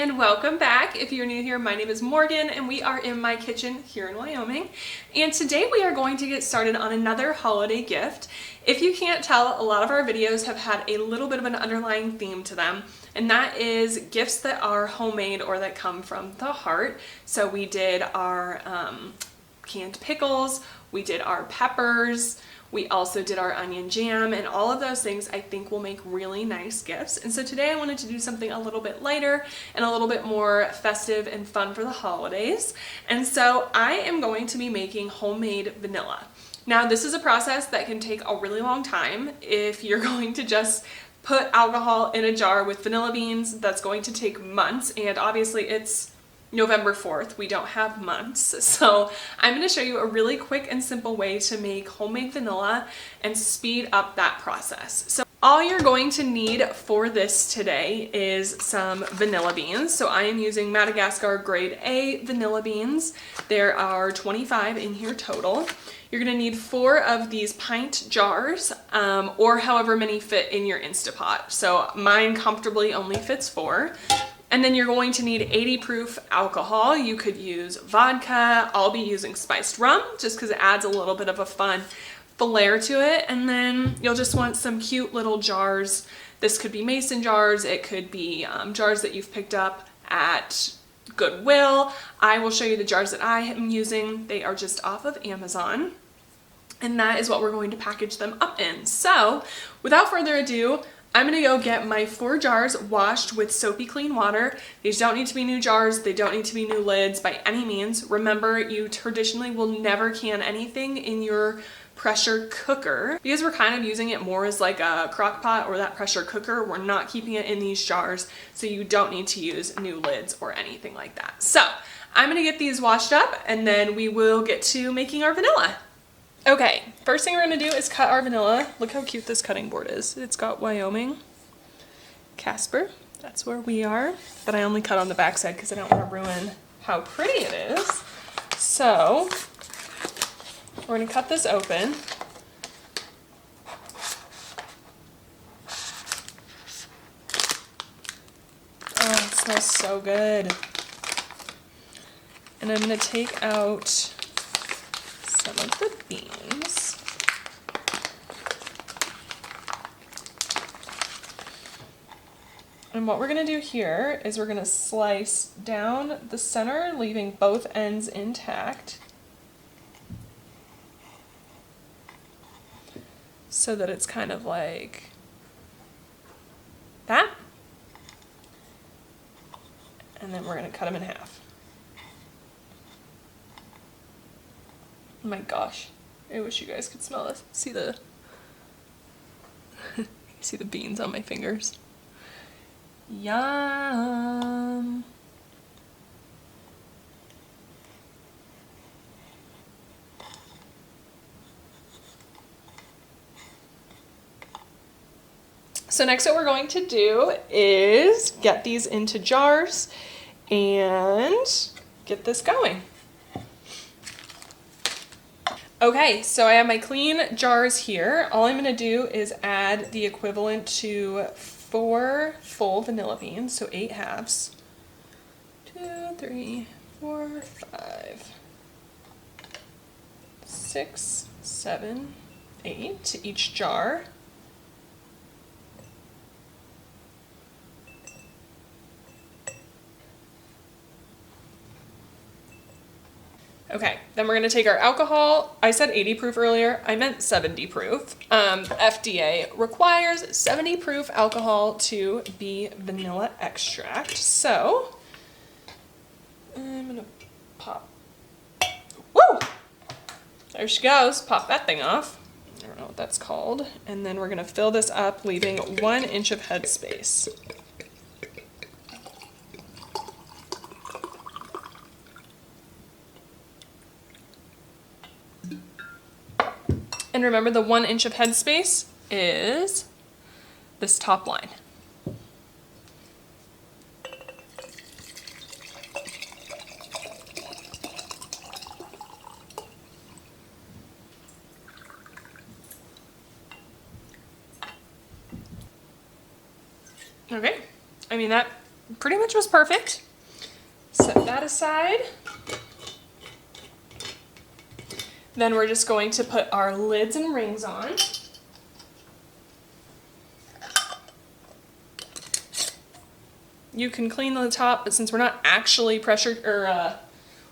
and welcome back. If you're new here, my name is Morgan and we are in my kitchen here in Wyoming. And today we are going to get started on another holiday gift. If you can't tell, a lot of our videos have had a little bit of an underlying theme to them, and that is gifts that are homemade or that come from the heart. So we did our canned pickles, we did our peppers, we also did our onion jam, and all of those things I think will make really nice gifts. And so today I wanted to do something a little bit lighter and a little bit more festive and fun for the holidays. And so I am going to be making homemade vanilla. Now this is a process that can take a really long time. If you're going to just put alcohol in a jar with vanilla beans, that's going to take months, and obviously it's November 4th, we don't have months. So I'm going to show you a really quick and simple way to make homemade vanilla and speed up that process. So all you're going to need for this today is some vanilla beans. So I am using Madagascar grade A vanilla beans. There are 25 in here total. You're going to need 4 of these pint jars, or however many fit in your Instapot. So mine comfortably only fits 4. And then you're going to need 80 proof alcohol. You could use vodka. I'll be using spiced rum just because it adds a little bit of a fun flair to it. And then you'll just want some cute little jars. This could be mason jars. It could be jars that you've picked up at Goodwill. I will show you the jars that I am using. They are just off of Amazon. And that is what we're going to package them up in. So without further ado, I'm gonna go get my 4 jars washed with soapy clean water. These don't need to be new jars. They don't need to be new lids by any means. Remember, you traditionally will never can anything in your pressure cooker. Because we're kind of using it more as like a crock pot or that pressure cooker, we're not keeping it in these jars, so you don't need to use new lids or anything like that. So I'm gonna get these washed up and then we will get to making our vanilla. Okay, first thing we're going to do is cut our vanilla. Look how cute this cutting board is. It's got Wyoming, Casper, that's where we are, but I only cut on the back side because I don't want to ruin how pretty it is. So we're going to cut this open. Oh, it smells so good. And I'm going to take out some of the beans. And what we're going to do here is we're going to slice down the center, leaving both ends intact, so that it's kind of like that. And then we're going to cut them in half. Oh my gosh, I wish you guys could smell this. See the see the beans on my fingers. Yum. So next what we're going to do is get these into jars and get this going. Okay, so I have my clean jars here. All I'm going to do is add the equivalent to 4 full vanilla beans, so 8 halves. 2, 3, 4, 5, 6, 7, 8 to each jar. Okay, then we're going to take our alcohol. I said 80 proof earlier, I meant 70 proof. FDA requires 70 proof alcohol to be vanilla extract. So I'm going to pop, woo! There she goes, pop that thing off. I don't know what that's called. And then we're going to fill this up, leaving 1 inch of head space. And remember, the 1 inch of headspace is this top line. Okay, I mean, that pretty much was perfect. Set that aside. Then we're just going to put our lids and rings on. You can clean the top, but since we're not actually pressure or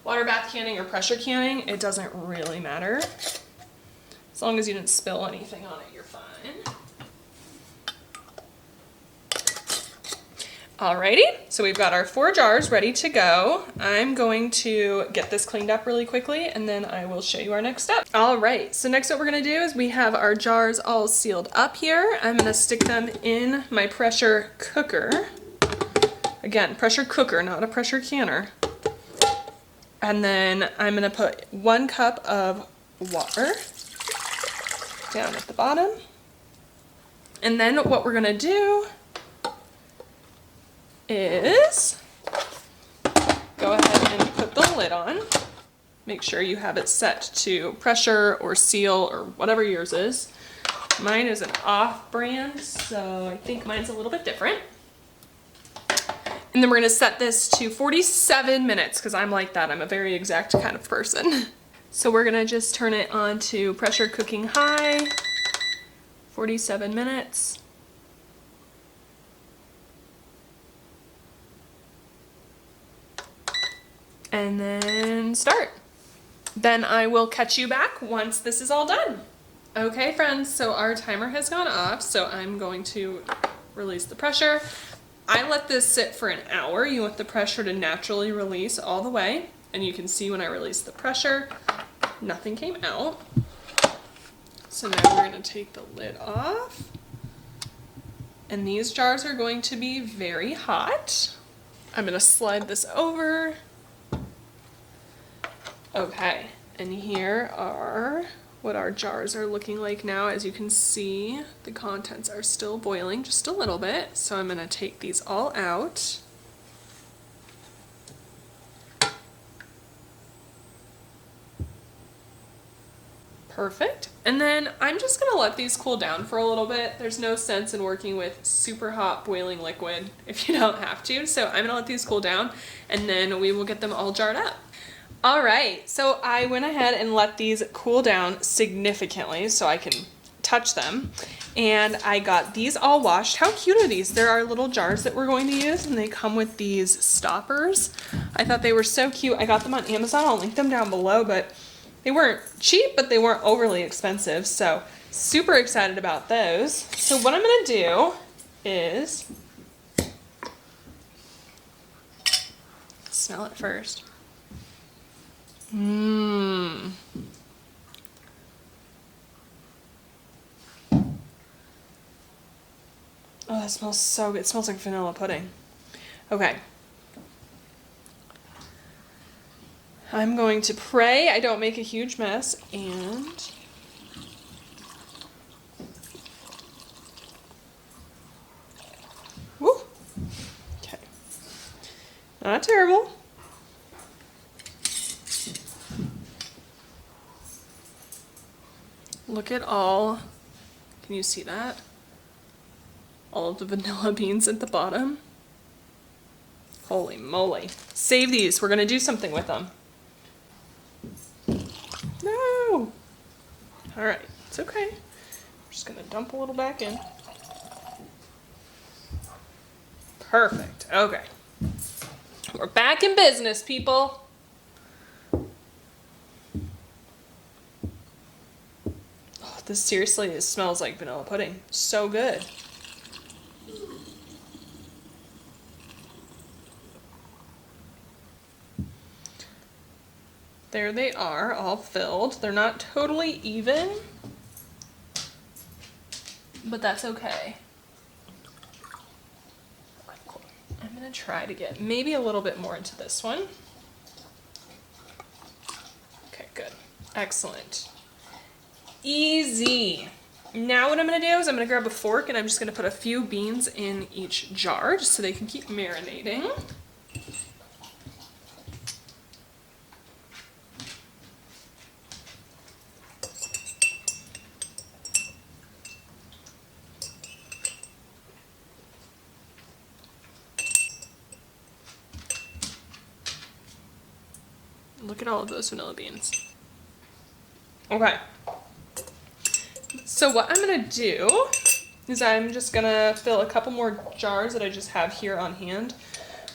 water bath canning or pressure canning, it doesn't really matter. As long as you didn't spill anything on it, you're fine. Alrighty, so we've got our 4 jars ready to go. I'm going to get this cleaned up really quickly and then I will show you our next step. Alright, so next what we're gonna do is we have our jars all sealed up here. I'm gonna stick them in my pressure cooker. Again, pressure cooker, not a pressure canner. And then I'm gonna put 1 cup of water down at the bottom. And then what we're gonna do is go ahead and put the lid on. Make sure you have it set to pressure or seal or whatever yours is. Mine is an off-brand, so I think mine's a little bit different. And then we're gonna set this to 47 minutes because I'm like that. I'm a very exact kind of person. So we're gonna just turn it on to pressure cooking high, 47 minutes. And then start. Then I will catch you back once this is all done. Okay friends, so our timer has gone off, so I'm going to release the pressure. I let this sit for an hour. You want the pressure to naturally release all the way. And you can see when I release the pressure, nothing came out. So now we're gonna take the lid off. And these jars are going to be very hot. I'm gonna slide this over. Okay, and here are what our jars are looking like now. As you can see, the contents are still boiling just a little bit. So I'm gonna take these all out. Perfect. And then I'm just gonna let these cool down for a little bit. There's no sense in working with super hot boiling liquid if you don't have to. So I'm gonna let these cool down and then we will get them all jarred up. All right, so I went ahead and let these cool down significantly so I can touch them. And I got these all washed. How cute are these? There are little jars that we're going to use and they come with these stoppers. I thought they were so cute. I got them on Amazon. I'll link them down below, but they weren't cheap, but they weren't overly expensive. So super excited about those. So what I'm gonna do is smell it first. Mmm. Oh, that smells so good. It smells like vanilla pudding. Okay. I'm going to pray I don't make a huge mess and woo. Okay. Not terrible. Look at all, can you see that? All of the vanilla beans at the bottom. Holy moly. Save these, we're gonna do something with them. No! All right, it's okay. I'm just gonna dump a little back in. Perfect, okay. We're back in business, people. This seriously smells like vanilla pudding. So good. There they are, all filled. They're not totally even, but that's okay. Okay, cool. I'm gonna try to get maybe a little bit more into this one. Okay, good. Excellent. Easy. Now what I'm gonna do is I'm gonna grab a fork and I'm just gonna put a few beans in each jar just so they can keep marinating. Look at all of those vanilla beans. Okay. So what I'm gonna do is I'm just gonna fill a couple more jars that I just have here on hand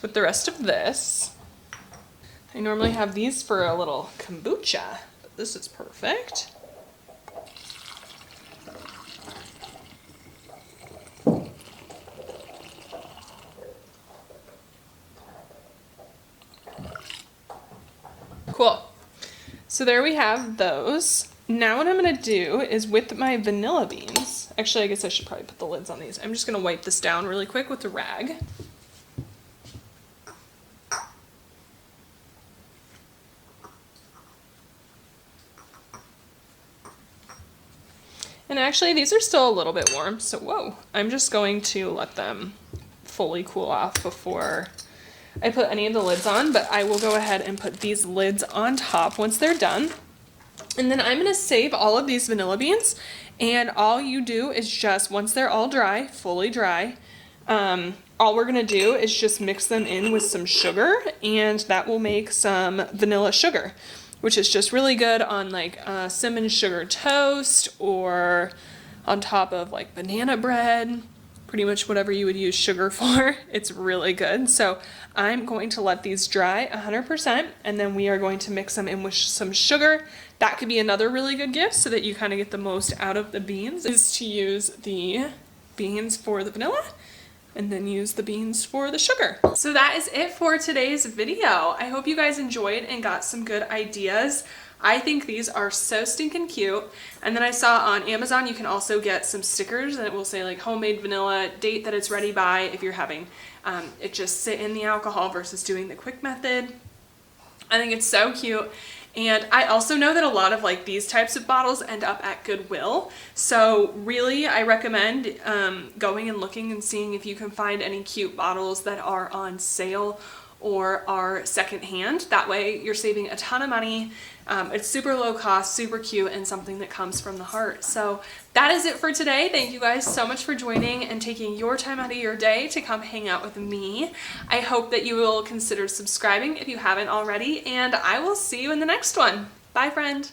with the rest of this. I normally have these for a little kombucha, but this is perfect. Cool. So there we have those. Now what I'm gonna do is with my vanilla beans, actually I guess I should probably put the lids on these. I'm just gonna wipe this down really quick with a rag. And actually these are still a little bit warm, so whoa, I'm just going to let them fully cool off before I put any of the lids on, but I will go ahead and put these lids on top once they're done. And then I'm gonna save all of these vanilla beans, and all you do is just, once they're all dry, fully dry, all we're gonna do is just mix them in with some sugar, and that will make some vanilla sugar, which is just really good on like cinnamon sugar toast or on top of like banana bread. Pretty much whatever you would use sugar for. It's really good. So I'm going to let these dry 100%, and then we are going to mix them in with some sugar. That could be another really good gift so that you kind of get the most out of the beans, is to use the beans for the vanilla and then use the beans for the sugar. So that is it for today's video. I hope you guys enjoyed and got some good ideas. I think these are so stinking cute. And then I saw on Amazon you can also get some stickers that will say like homemade vanilla, date that it's ready by, if you're having it just sit in the alcohol versus doing the quick method. I think it's so cute. And I also know that a lot of like these types of bottles end up at Goodwill. So really I recommend going and looking and seeing if you can find any cute bottles that are on sale or are secondhand. That way you're saving a ton of money. It's super low cost, super cute, and something that comes from the heart. So that is it for today. Thank you guys so much for joining and taking your time out of your day to come hang out with me. I hope that you will consider subscribing if you haven't already, and I will see you in the next one. Bye, friend.